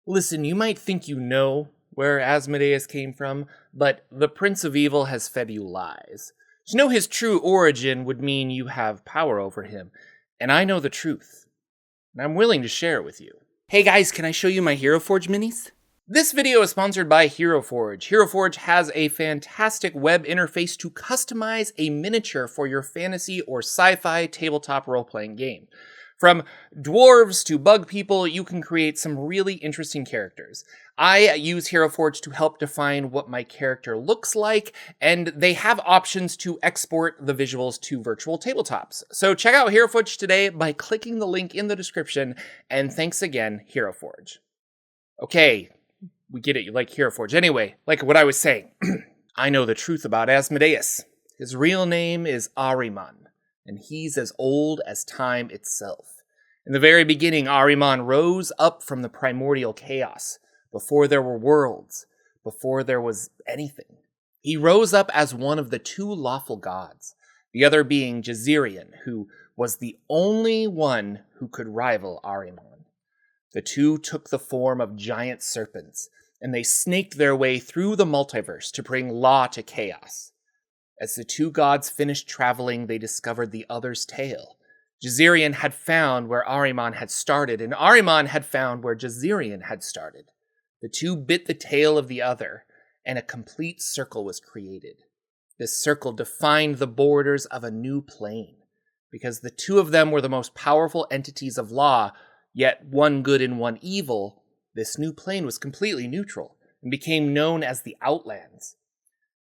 Listen, you might think you know where Asmodeus came from, but the Prince of Evil has fed you lies. To know his true origin would mean you have power over him, and I know the truth, and I'm willing to share it with you. Hey guys, can I show you my Hero Forge minis? This video is sponsored by Hero Forge. Hero Forge has a fantastic web interface to customize a miniature for your fantasy or sci-fi tabletop role-playing game. From dwarves to bug people, you can create some really interesting characters. I use Hero Forge to help define what my character looks like, and they have options to export the visuals to virtual tabletops. So check out Hero Forge today by clicking the link in the description, and thanks again, Hero Forge. Okay, we get it, you like Hero Forge. Anyway, like what I was saying, I know the truth about Asmodeus. His real name is Ahriman, and he's as old as time itself. In the very beginning, Ahriman rose up from the primordial chaos, before there were worlds, before there was anything. He rose up as one of the two lawful gods, the other being Jazirian, who was the only one who could rival Ahriman. The two took the form of giant serpents, and they snaked their way through the multiverse to bring law to chaos. As the two gods finished traveling, they discovered the other's tale. Jazirian had found where Ahriman had started, and Ahriman had found where Jazirian had started. The two bit the tail of the other, and a complete circle was created. This circle defined the borders of a new plane, because the two of them were the most powerful entities of law, yet one good and one evil. This new plane was completely neutral, and became known as the Outlands.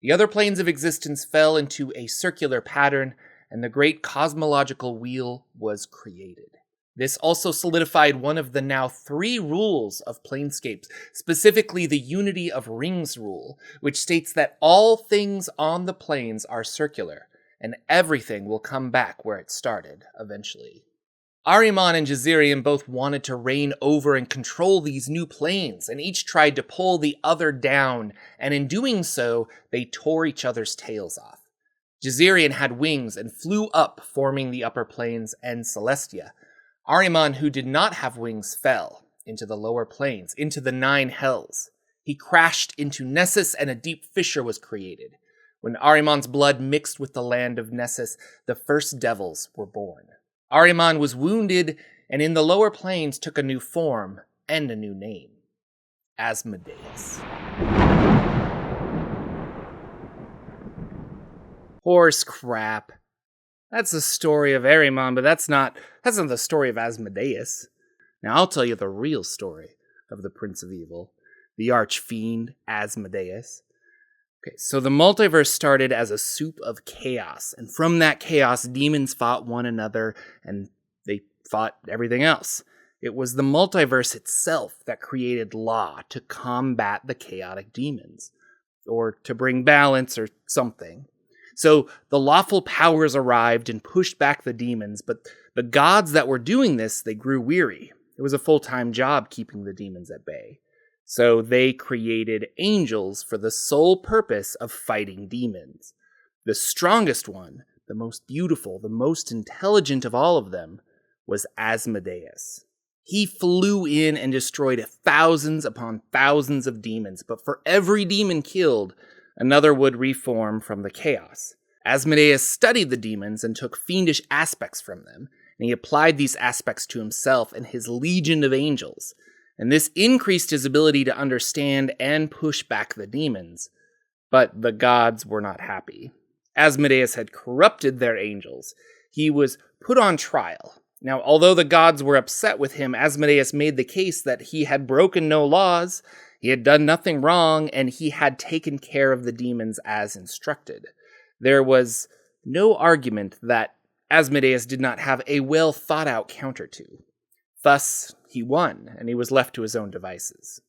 The other planes of existence fell into a circular pattern, and the great cosmological wheel was created. This also solidified one of the now 3 rules of Planescapes, specifically the Unity of Rings rule, which states that all things on the planes are circular, and everything will come back where it started, eventually. Ahriman and Jazirian both wanted to reign over and control these new planes, and each tried to pull the other down, and in doing so, they tore each other's tails off. Jazirian had wings and flew up, forming the upper planes and Celestia. Ahriman, who did not have wings, fell into the lower planes, into the 9 hells. He crashed into Nessus, and a deep fissure was created. When Ahriman's blood mixed with the land of Nessus, the first devils were born. Ahriman was wounded, and in the lower planes took a new form and a new name. Asmodeus. Horse crap. That's the story of Ahriman, but that's not the story of Asmodeus. Now I'll tell you the real story of the Prince of Evil, the archfiend Asmodeus. Okay, so the multiverse started as a soup of chaos, and from that chaos, demons fought one another, and they fought everything else. It was the multiverse itself that created law to combat the chaotic demons, or to bring balance or something. So the lawful powers arrived and pushed back the demons, but the gods that were doing this, they grew weary. It was a full-time job keeping the demons at bay. So they created angels for the sole purpose of fighting demons. The strongest one, the most beautiful, the most intelligent of all of them, was Asmodeus. He flew in and destroyed thousands upon thousands of demons, but for every demon killed, another would reform from the chaos. Asmodeus studied the demons and took fiendish aspects from them, and he applied these aspects to himself and his legion of angels. And this increased his ability to understand and push back the demons. But the gods were not happy. Asmodeus had corrupted their angels. He was put on trial. Now, although the gods were upset with him, Asmodeus made the case that he had broken no laws, he had done nothing wrong, and he had taken care of the demons as instructed. There was no argument that Asmodeus did not have a well-thought-out counter to. Thus, he won, and he was left to his own devices.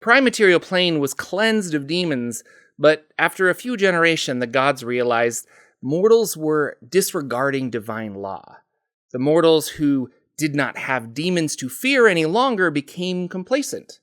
Prime Material Plane was cleansed of demons, but after a few generations, the gods realized mortals were disregarding divine law. The mortals who did not have demons to fear any longer became complacent.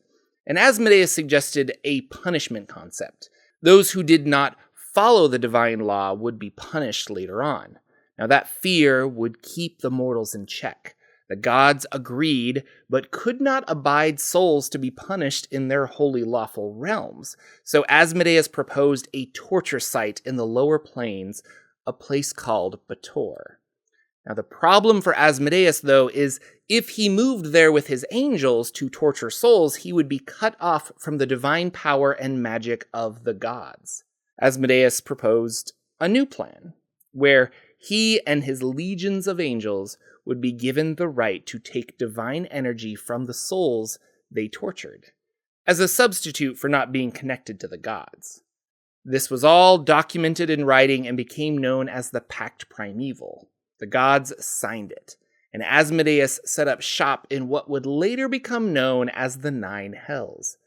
And Asmodeus suggested a punishment concept. Those who did not follow the divine law would be punished later on. Now that fear would keep the mortals in check. The gods agreed, but could not abide souls to be punished in their holy lawful realms. So Asmodeus proposed a torture site in the lower planes, a place called Bator. Now the problem for Asmodeus, though, is if he moved there with his angels to torture souls, he would be cut off from the divine power and magic of the gods. Asmodeus proposed a new plan, where he and his legions of angels would be given the right to take divine energy from the souls they tortured, as a substitute for not being connected to the gods. This was all documented in writing and became known as the Pact Primeval. The gods signed it, and Asmodeus set up shop in what would later become known as the Nine Hells.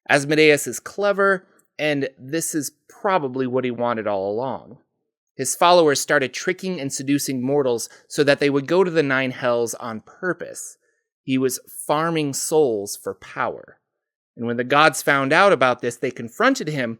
Asmodeus is clever, and this is probably what he wanted all along. His followers started tricking and seducing mortals so that they would go to the Nine Hells on purpose. He was farming souls for power. And when the gods found out about this, they confronted him,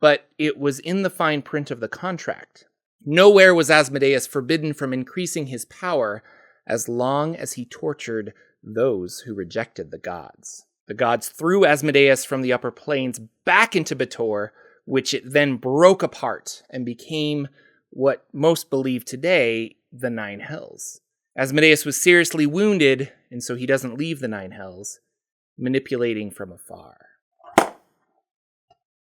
but it was in the fine print of the contract. Nowhere was Asmodeus forbidden from increasing his power as long as he tortured those who rejected the gods. The gods threw Asmodeus from the upper planes back into Bator, which it then broke apart and became what most believe today the Nine Hells. Asmodeus was seriously wounded, and so he doesn't leave the Nine Hells, manipulating from afar.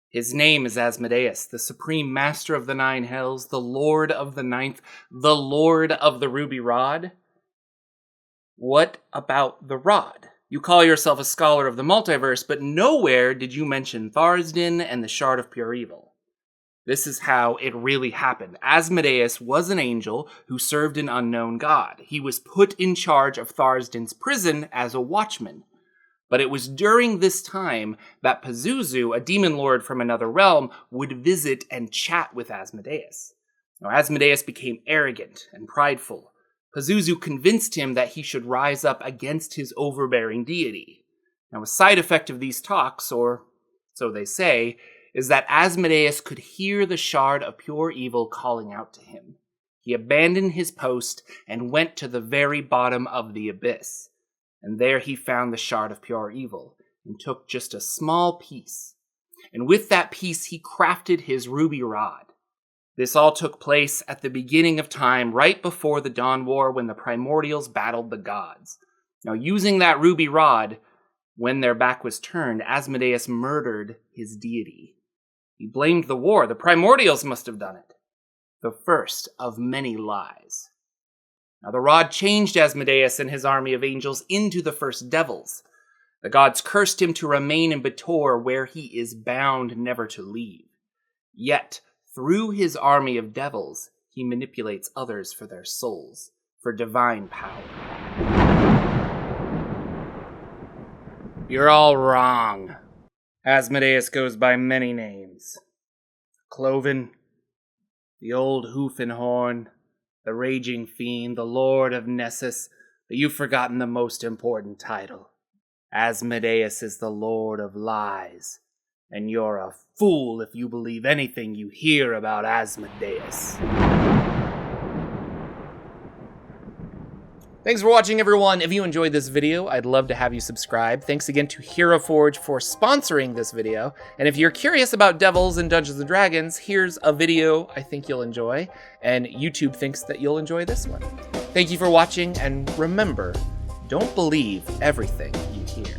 His name is Asmodeus, the supreme master of the Nine Hells, the Lord of the Ninth, the Lord of the Ruby Rod. What about the Rod? You call yourself a scholar of the multiverse, but nowhere did you mention Tharizdun and the Shard of Pure Evil. This is how it really happened. Asmodeus was an angel who served an unknown god. He was put in charge of Tharizdun's prison as a watchman. But it was during this time that Pazuzu, a demon lord from another realm, would visit and chat with Asmodeus. Now, Asmodeus became arrogant and prideful. Pazuzu convinced him that he should rise up against his overbearing deity. Now, a side effect of these talks, or so they say, is that Asmodeus could hear the Shard of Pure Evil calling out to him. He abandoned his post and went to the very bottom of the abyss. And there he found the Shard of Pure Evil, and took just a small piece. And with that piece he crafted his ruby rod. This all took place at the beginning of time, right before the Dawn War, when the Primordials battled the gods. Now, using that ruby rod, when their back was turned, Asmodeus murdered his deity. He blamed the war. The Primordials must have done it. The first of many lies. Now, the rod changed Asmodeus and his army of angels into the first devils. The gods cursed him to remain in Bator, where he is bound never to leave. Yet, through his army of devils, he manipulates others for their souls, for divine power. You're all wrong. Asmodeus goes by many names. Cloven, the Old Hoof and Horn, the Raging Fiend, the Lord of Nessus, but you've forgotten the most important title. Asmodeus is the Lord of Lies, and you're a fool if you believe anything you hear about Asmodeus. Thanks for watching, everyone. If you enjoyed this video, I'd love to have you subscribe. Thanks again to Hero Forge for sponsoring this video. And if you're curious about devils and Dungeons & Dragons, here's a video I think you'll enjoy, and YouTube thinks that you'll enjoy this one. Thank you for watching, and remember, don't believe everything you hear.